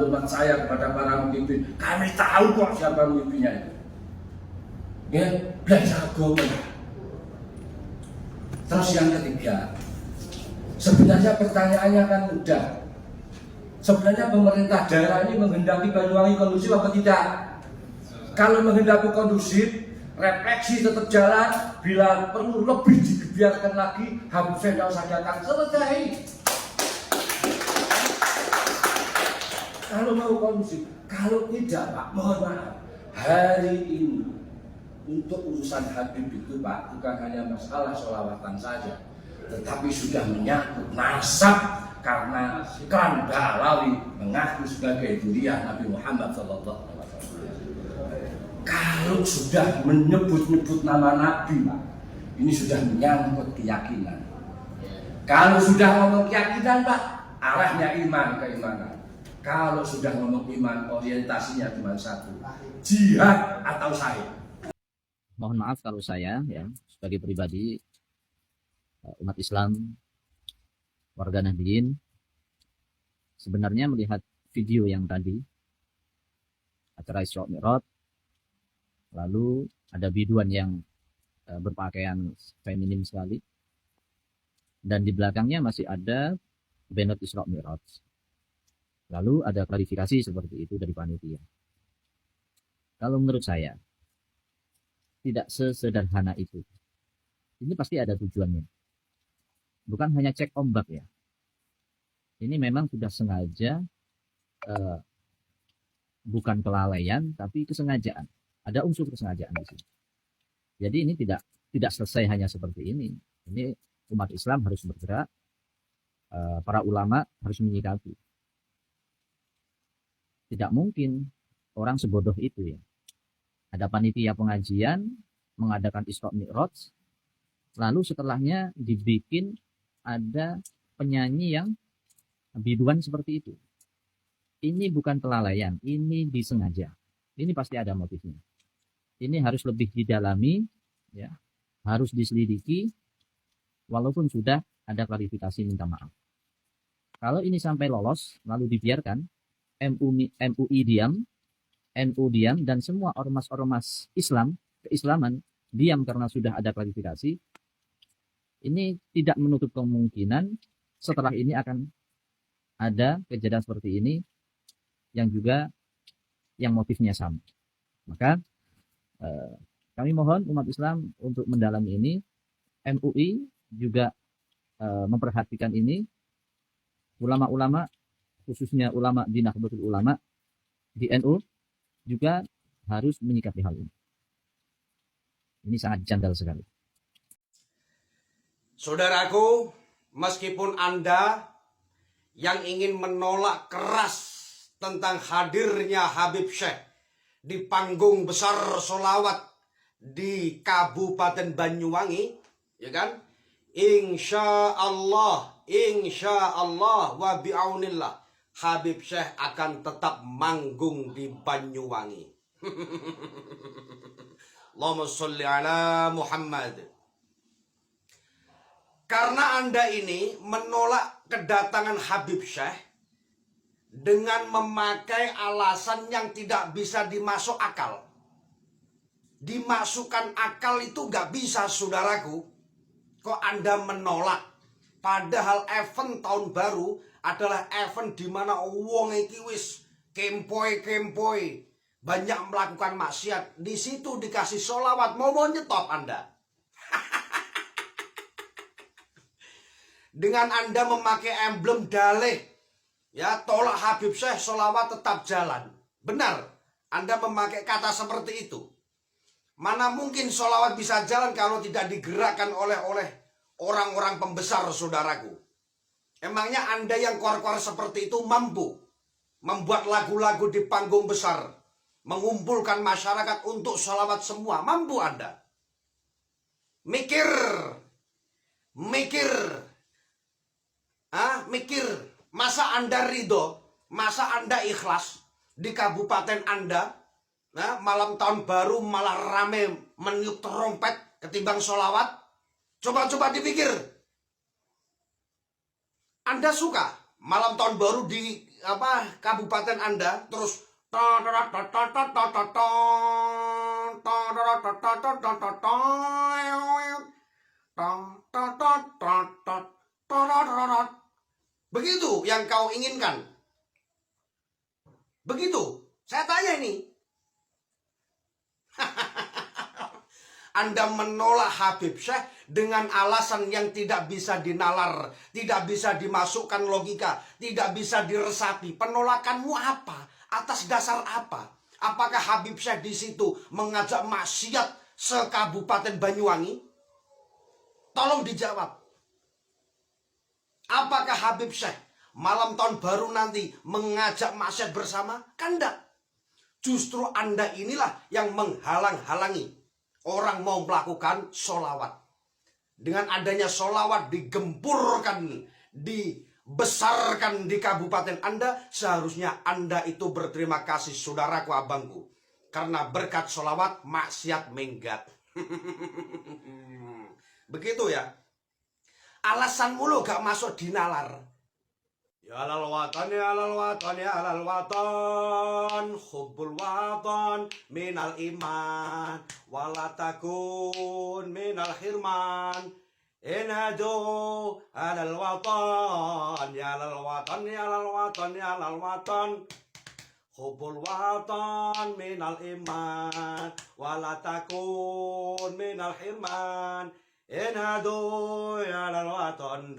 hormat saya kepada para pemimpin. Kami tahu kok siapa pemimpinnya itu. Ya, belajar agama. Terus yang ketiga, sebenarnya pertanyaannya kan mudah. Sebenarnya pemerintah daerah ini menghendaki Banyuwangi kondusif apa tidak? Kalau menghendaki kondusif, refleksi tetap jalan. Bila perlu lebih dibiarkan lagi, Habib Syekh tidak usah datang, selesai. Kalau mau kondusif, kalau tidak Pak, mohon maaf. Hari ini untuk urusan Habib itu Pak, bukan hanya masalah sholawatan saja, tetapi sudah menyangkut nasab. Karena klan Ba'alawi mengaku sebagai duriah Nabi Muhammad SAW. Kalau sudah menyebut-nyebut nama Nabi, Pak, ini sudah menyangkut keyakinan. Kalau sudah ngomong keyakinan, Pak, arahnya iman, keimanan. Kalau sudah ngomong iman, orientasinya cuma satu, jihad atau syahid. Mohon maaf kalau saya ya sebagai pribadi umat Islam, warga Nahdliyin, sebenarnya melihat video yang tadi acara Isra Mi'raj, lalu ada biduan yang berpakaian feminim sekali, dan di belakangnya masih ada banner Isra Mi'raj, lalu ada klarifikasi seperti itu dari panitia. Kalau menurut saya tidak sesederhana itu. Ini pasti ada tujuannya. Bukan hanya cek ombak ya. Ini memang sudah sengaja, bukan kelalaian, tapi kesengajaan. Ada unsur kesengajaan di sini. Jadi ini tidak selesai hanya seperti ini. Ini umat Islam harus bergerak, para ulama harus menyikapi. Tidak mungkin orang sebodoh itu ya. Ada panitia pengajian mengadakan Isra Mi'raj, lalu setelahnya dibikin ada penyanyi yang biduan seperti itu. Ini bukan kelalaian, ini disengaja. Ini pasti ada motifnya. Ini harus lebih didalami, ya, harus diselidiki, walaupun sudah ada klarifikasi minta maaf. Kalau ini sampai lolos, lalu dibiarkan, MUI diam, NU diam, dan semua ormas-ormas Islam, keislaman, diam karena sudah ada klarifikasi, ini tidak menutup kemungkinan setelah ini akan ada kejadian seperti ini yang juga yang motifnya sama. Maka kami mohon umat Islam untuk mendalami ini. MUI juga memperhatikan ini. Ulama-ulama, khususnya ulama di Nahdlatul Ulama di NU juga harus menyikapi hal ini. Ini sangat janggal sekali. Saudaraku, meskipun Anda yang ingin menolak keras tentang hadirnya Habib Syekh di panggung besar sholawat di Kabupaten Banyuwangi, ya kan? Insya Allah wa bi'aunillah, Habib Syekh akan tetap manggung di Banyuwangi. Allahumma sholli ala Muhammad. Karena Anda ini menolak kedatangan Habib Syekh dengan memakai alasan yang tidak bisa dimasuk akal. Dimasukkan akal itu gak bisa, saudaraku. Kok Anda menolak? Padahal event tahun baru adalah event di mana wong iki wis kempoi, banyak melakukan maksiat. Di situ dikasih sholawat, mau nyetop Anda. Dengan Anda memakai emblem dalih, ya, tolak Habib Syekh, sholawat tetap jalan. Benar, Anda memakai kata seperti itu. Mana mungkin sholawat bisa jalan kalau tidak digerakkan oleh orang-orang pembesar, saudaraku. Emangnya Anda yang keluar-keluar seperti itu mampu membuat lagu-lagu di panggung besar, mengumpulkan masyarakat untuk sholawat semua? Mampu Anda? Mikir. Masa Anda ridho, masa Anda ikhlas di kabupaten Anda, malam tahun baru malah rame meniup trompet ketimbang sholawat? Coba dipikir. Anda suka malam tahun baru kabupaten Anda, terus begitu yang kau inginkan. Begitu. Saya tanya ini. Anda menolak Habib Syekh dengan alasan yang tidak bisa dinalar, tidak bisa dimasukkan logika, tidak bisa diresapi. Penolakanmu apa? Atas dasar apa? Apakah Habib Syekh di situ mengajak maksiat se-Kabupaten Banyuwangi? Tolong dijawab. Apakah Habib Syekh malam tahun baru nanti mengajak maksiat bersama? Kan enggak. Justru Anda inilah yang menghalang-halangi orang mau melakukan sholawat. Dengan adanya sholawat digempurkan, dibesarkan di kabupaten Anda, seharusnya Anda itu berterima kasih, saudaraku, abangku. Karena berkat sholawat, maksiat minggat. Begitu ya. Alasanmu lo gak masuk di nalar. Ya alal watan, ya alal watan, ya alal watan, hubbul watan minal iman, walatakun minal hirman. Inhadu alal watan, ya alal watan, ya alal watan, ya alal watan, hubbul watan minal iman, walatakun minal hirman. Inhadu ya alal watan,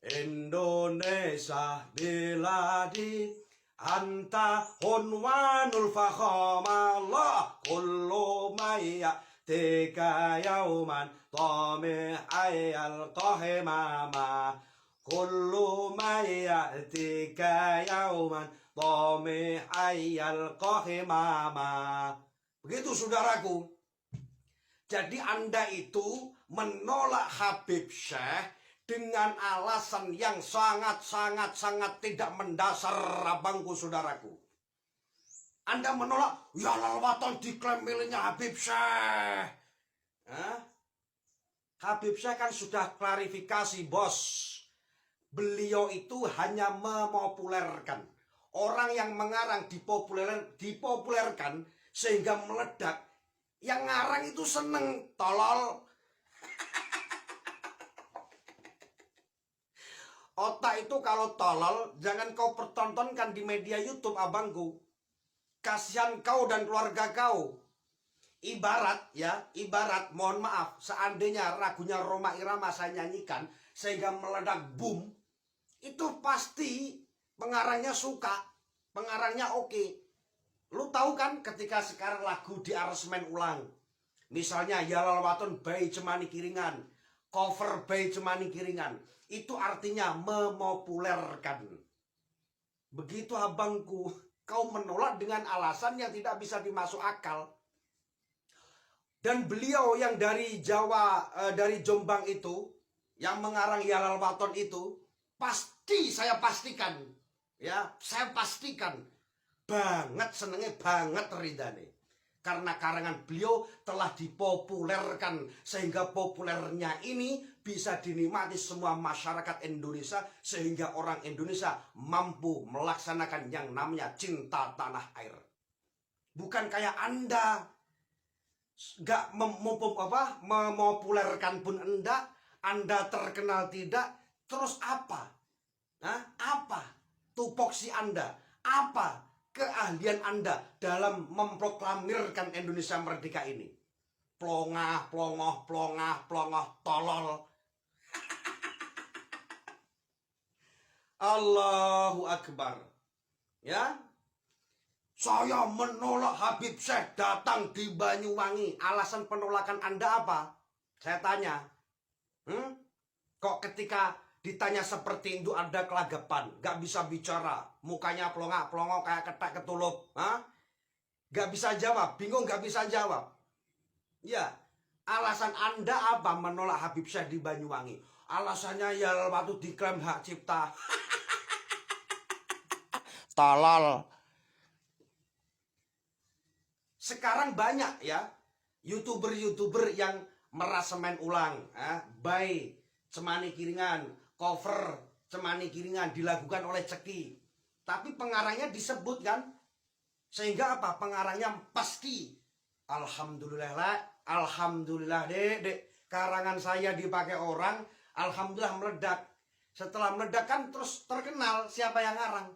Indonesia biladi anta hunwanul fakhamallah kullu maya tika yauman tami ayal qahimama kullu maya tika yauman tami ayal qahimama. Begitu saudaraku. Jadi Anda itu menolak Habib Syekh dengan alasan yang sangat tidak mendasar, abangku, saudaraku. Anda menolak, ya lalwatan diklaim miliknya Habib Syekh. Habib Syekh kan sudah klarifikasi, bos. Beliau itu hanya memopulerkan. Orang yang mengarang dipopulerkan sehingga meledak. Yang ngarang itu seneng, tolol. Otak itu kalau tolol, jangan kau pertontonkan di media YouTube, abangku. Kasihan kau dan keluarga kau. Ibarat, mohon maaf, seandainya lagunya Rhoma Irama saya nyanyikan, sehingga meledak boom, itu pasti pengarangnya suka, pengarangnya oke. Lu tahu kan ketika sekarang lagu di aransemen ulang, misalnya Ya Lalwaton by Cemani Kiringan, cover by Cemani Kiringan, itu artinya memopulerkan. Begitu abangku, kau menolak dengan alasan yang tidak bisa dimasuk akal. Dan beliau yang dari Jawa, dari Jombang itu, yang mengarang Ya Lalwaton itu, pasti saya pastikan, saya pastikan banget senengnya, banget ridane. Karena karangan beliau telah dipopulerkan, sehingga populernya ini bisa dinikmati semua masyarakat Indonesia, sehingga orang Indonesia mampu melaksanakan yang namanya cinta tanah air. Bukan kayak Anda gak memopulerkan pun Anda terkenal tidak, terus apa? Apa tupoksi Anda? Apa keahlian Anda dalam memproklamirkan Indonesia merdeka ini? Plongah, plongoh, tolol. Allahu Akbar. Ya, saya menolak Habib Syekh datang di Banyuwangi. Alasan penolakan Anda apa? Saya tanya. Kok ketika ditanya seperti itu ada kelagapan, gak bisa bicara, mukanya plongok kayak ketak ketulup, gak bisa jawab, bingung gak bisa jawab. Ya, alasan Anda apa menolak Habib Syekh di Banyuwangi? Alasannya ya waktu diklaim hak cipta. Tolol. Sekarang banyak ya YouTuber yang merasemen ulang, by Cemani Kiringan, cover Cemani Kiringan dilakukan oleh Ceki. Tapi pengarangnya disebut kan. Sehingga apa? Pengarangnya pasti. Alhamdulillah lah. Alhamdulillah dek. Karangan saya dipakai orang. Alhamdulillah meledak. Setelah meledak kan terus terkenal siapa yang ngarang.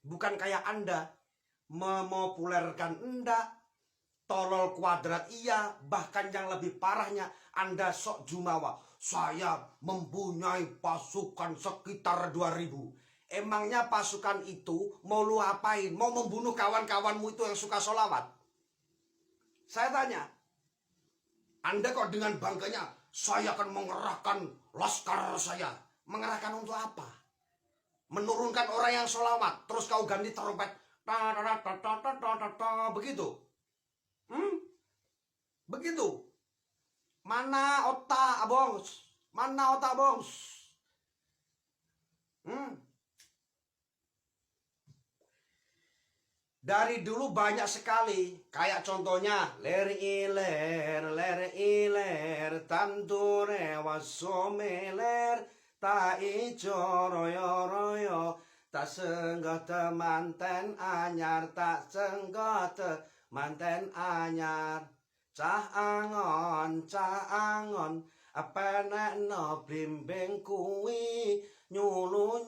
Bukan kayak Anda. Memopulerkan enggak. Tolol kuadrat iya. Bahkan yang lebih parahnya. Anda sok jumawa. Saya mempunyai pasukan sekitar 2000. Emangnya pasukan itu mau lu apain? Mau membunuh kawan-kawanmu itu yang suka sholawat? Saya tanya. Anda kok dengan bangganya, saya akan mengerahkan laskar saya. Mengerahkan untuk apa? Menurunkan orang yang sholawat. Terus kau ganti trompet. Begitu. Begitu. Mana otak, bongs? Mana otak, bongs? Dari dulu banyak sekali. Kayak contohnya. Ler iler, tandure wasomeler, ta ijo royo, tak senggot manten anyar, tak senggot manten anyar. Cah angon, penekno blimbing kuwi, nyulu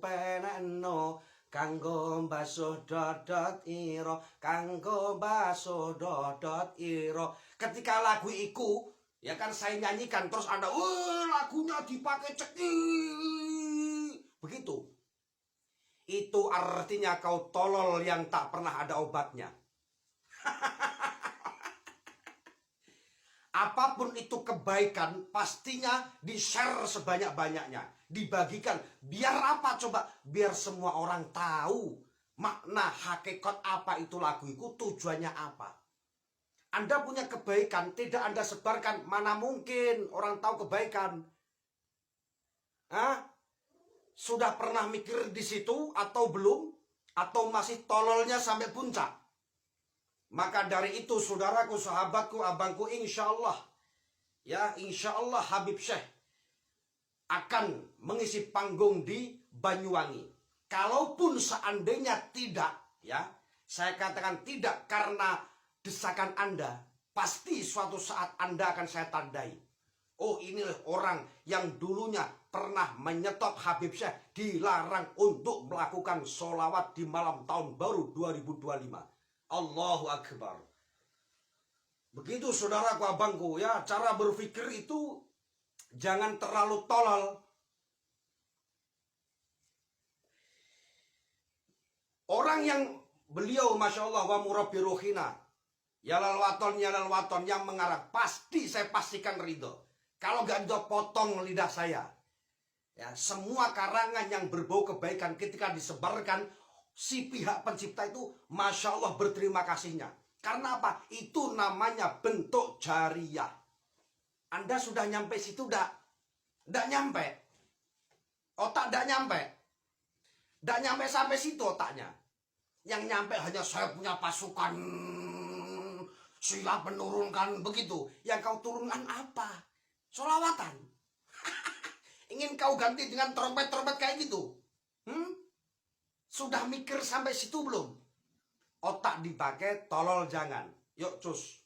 penekno, kanggo basuh dodot iro, kanggo basuh dodot iro. Ketika lagu iku, ya kan saya nyanyikan, terus Anda, lagunya dipakai ceki. Begitu. Itu artinya kau tolol yang tak pernah ada obatnya. Apapun itu kebaikan, pastinya di-share sebanyak-banyaknya. Dibagikan. Biar apa coba? Biar semua orang tahu makna hakikat apa itu lagu itu, tujuannya apa. Anda punya kebaikan, tidak Anda sebarkan. Mana mungkin orang tahu kebaikan? Sudah pernah mikir di situ atau belum? Atau masih tololnya sampai puncak? Maka dari itu saudaraku, sahabatku, abangku, insya Allah. Ya, insya Allah Habib Syekh akan mengisi panggung di Banyuwangi. Kalaupun seandainya tidak, ya, saya katakan tidak karena desakan Anda, pasti suatu saat Anda akan saya tandai. Oh, inilah orang yang dulunya pernah menyetop Habib Syekh dilarang untuk melakukan sholawat di malam tahun baru 2025. Allahu Akbar. Begitu saudaraku, abangku, ya, cara berpikir itu jangan terlalu tolol. Orang yang beliau Masya Allah wa murabbi ruhina, yalal waton yang mengarang, pasti saya pastikan ridho. Kalau gak ridho, potong lidah saya. Ya, semua karangan yang berbau kebaikan ketika disebarkan, si pihak pencipta itu Masya Allah berterima kasihnya. Karena apa? Itu namanya bentuk jariah. Anda sudah nyampe situ dak? Dak nyampe. Otak dak nyampe. Dak nyampe sampai situ otaknya. Yang nyampe hanya saya punya pasukan, sila penurunkan, begitu. Yang kau turunkan apa? Sholawatan. Ingin kau ganti dengan trompet-trompet kayak gitu? Sudah mikir sampai situ belum? Otak dipakai, tolol jangan. Yuk cus.